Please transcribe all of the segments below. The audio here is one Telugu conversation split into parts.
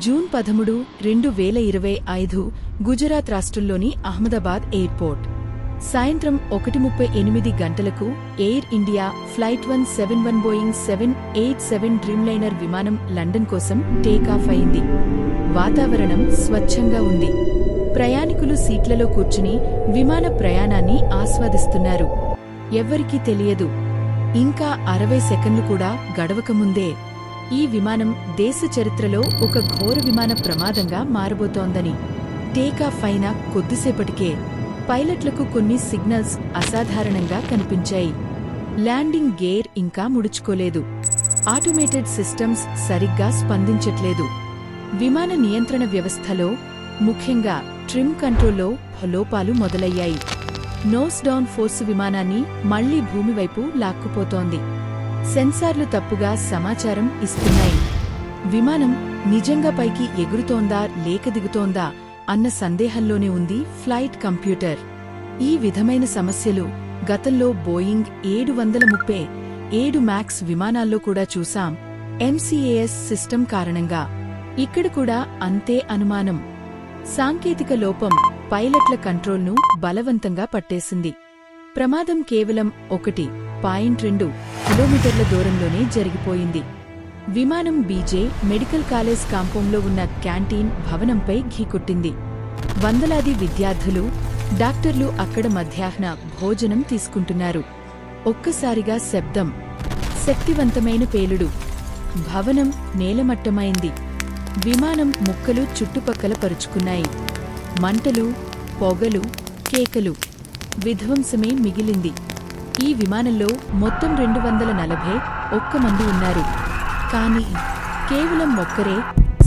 జూన్ 13, 2025 గుజరాత్ రాష్ట్రంలోని అహ్మదాబాద్ ఎయిర్పోర్ట్. సాయంత్రం 1:38 గంటలకు air India flight 171 Boeing 787 Dreamliner విమానం లండన్ కోసం టేకాఫ్ అయింది. వాతావరణం స్వచ్ఛంగా ఉంది. ప్రయాణికులు సీట్లలో కూర్చుని విమాన ప్రయాణాన్ని ఆస్వాదిస్తున్నారు. ఎవ్వరికీ తెలియదు, ఇంకా 60 సెకన్లు కూడా గడవకముందే ఈ విమానం దేశ చరిత్రలో ఒక ఘోర విమాన ప్రమాదంగా మారబోతోందని. టేకాఫ్ అయిన కొద్దిసేపటికే పైలట్లకు కొన్ని సిగ్నల్స్ అసాధారణంగా కనిపించాయి. ల్యాండింగ్ గేర్ ఇంకా ముడుచుకోలేదు. ఆటోమేటెడ్ సిస్టమ్స్ సరిగ్గా స్పందించట్లేదు. విమాన నియంత్రణ వ్యవస్థలో, ముఖ్యంగా ట్రిమ్ కంట్రోల్లో లోపాలు మొదలయ్యాయి. నోస్ డౌన్ ఫోర్స్ విమానాన్ని మళ్లీ భూమివైపు లాక్కుపోతోంది. సెన్సార్లు తప్పుగా సమాచారం ఇస్తున్నాయి. విమానం నిజంగా పైకి ఎగురుతోందా లేక దిగుతోందా అన్న సందేహంలోనే ఉంది ఫ్లైట్ కంప్యూటర్. ఈ విధమైన సమస్యలు గతంలో బోయింగ్ 737 మ్యాక్స్ విమానాల్లో కూడా చూశాం. ఎంసీఏఎస్ సిస్టమ్ కారణంగా ఇక్కడ కూడా అంతే అనుమానం. సాంకేతిక లోపం పైలట్ల కంట్రోల్ను బలవంతంగా పట్టేసింది. ప్రమాదం కేవలం 1.2 కిలోమీటర్ల దూరంలోనే జరిగిపోయింది. విమానం బీజే మెడికల్ కాలేజ్ కాంపౌండ్లో ఉన్న క్యాంటీన్ భవనంపై ఢీకొట్టింది. వందలాది విద్యార్థులు, డాక్టర్లు అక్కడ మధ్యాహ్న భోజనం తీసుకుంటున్నారు. ఒక్కసారిగా శబ్దం, శక్తివంతమైన పేలుడు. భవనం నేలమట్టమైంది. విమానం ముక్కలు చుట్టుపక్కల పరుచుకున్నాయి. మంటలు, పొగలు, కేకలు. విధ్వంసమే మిగిలింది. ఈ విమానంలో మొత్తం 241 మంది ఉన్నారు. కానీ కేవలం ఒక్కరే,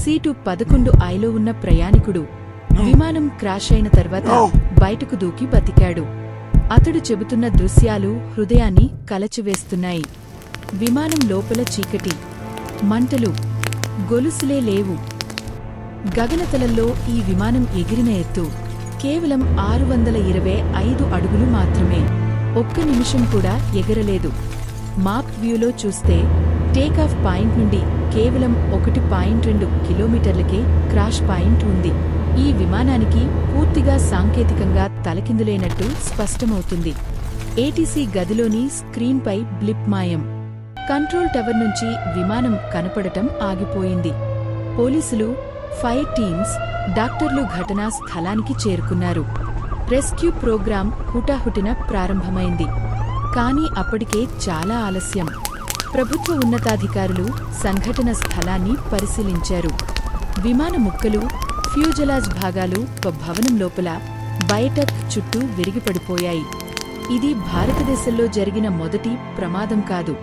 సీటు 11Iలో ఉన్న ప్రయాణికుడు విమానం క్రాష్ అయిన తర్వాత బయటకు దూకి బతికాడు. అతడు చెబుతున్న దృశ్యాలు హృదయాన్ని కలచివేస్తున్నాయి. విమానం లోపల చీకటి, మంటలు, గొలుసులే లేవు. గగనతలంలో ఈ విమానం ఎగిరిన ఎత్తు కేవలం 625 అడుగులు మాత్రమే. ఒక్క నిమిషం కూడా ఎగరలేదు. మాప్ వ్యూలో చూస్తే టేకాఫ్ పాయింట్ నుండి కేవలం 1.2 కిలోమీటర్లకే క్రాష్ పాయింట్ ఉంది. ఈ విమానానికి పూర్తిగా సాంకేతికంగా తలకిందులైనట్టు స్పష్టమవుతుంది. ఏటీసీ గదిలోని స్క్రీన్పై బ్లిప్ మాయం. కంట్రోల్ టవర్ నుంచి విమానం కనపడటం ఆగిపోయింది. పోలీసులు, ఫైర్ టీమ్స్, డాక్టర్లు ఘటనా స్థలానికి చేరుకున్నారు. రెస్క్యూ ప్రోగ్రాం హుటాహుటిన ప్రారంభమైంది. కానీ అప్పటికే చాలా ఆలస్యం. ప్రభుత్వ ఉన్నతాధికారులు సంఘటన స్థలాన్ని పరిశీలించారు. విమాన ముక్కలు, ఫ్యూజలాజ్ భాగాలు భవనం లోపల, బయట చుట్టూ విరిగిపడిపోయాయి. ఇది భారతదేశంలో జరిగిన మొదటి ప్రమాదం కాదు.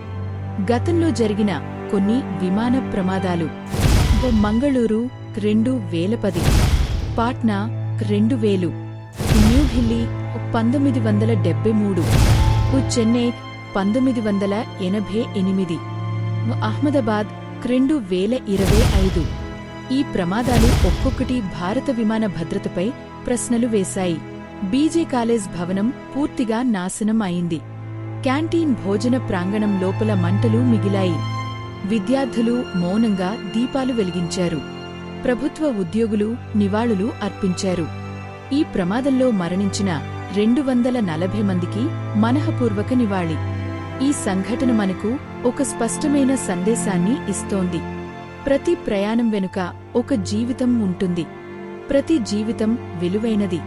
గతంలో జరిగిన కొన్ని విమాన ప్రమాదాలు, మంగళూరు 2010, పాట్నా 2000, న్యూఢిల్లీ 1973, చెన్నై 1988, అహ్మదాబాద్ 2025. ఈ ప్రమాదాలు ఒక్కొక్కటి భారత విమాన భద్రతపై ప్రశ్నలు వేశాయి. బీజే కాలేజ్ భవనం పూర్తిగా నాశనం అయింది. క్యాంటీన్ భోజన ప్రాంగణం లోపల మంటలు మిగిలాయి. విద్యార్థులు మౌనంగా దీపాలు వెలిగించారు. ప్రభుత్వ ఉద్యోగులు నివాళులు అర్పించారు. ఈ ప్రమాదంలో మరణించిన 240 మందికి మనఃపూర్వక నివాళి. ఈ సంఘటన మనకు ఒక స్పష్టమైన సందేశాన్ని ఇస్తోంది. ప్రతి ప్రయాణం వెనుక ఒక జీవితం ఉంటుంది. ప్రతి జీవితం విలువైనది.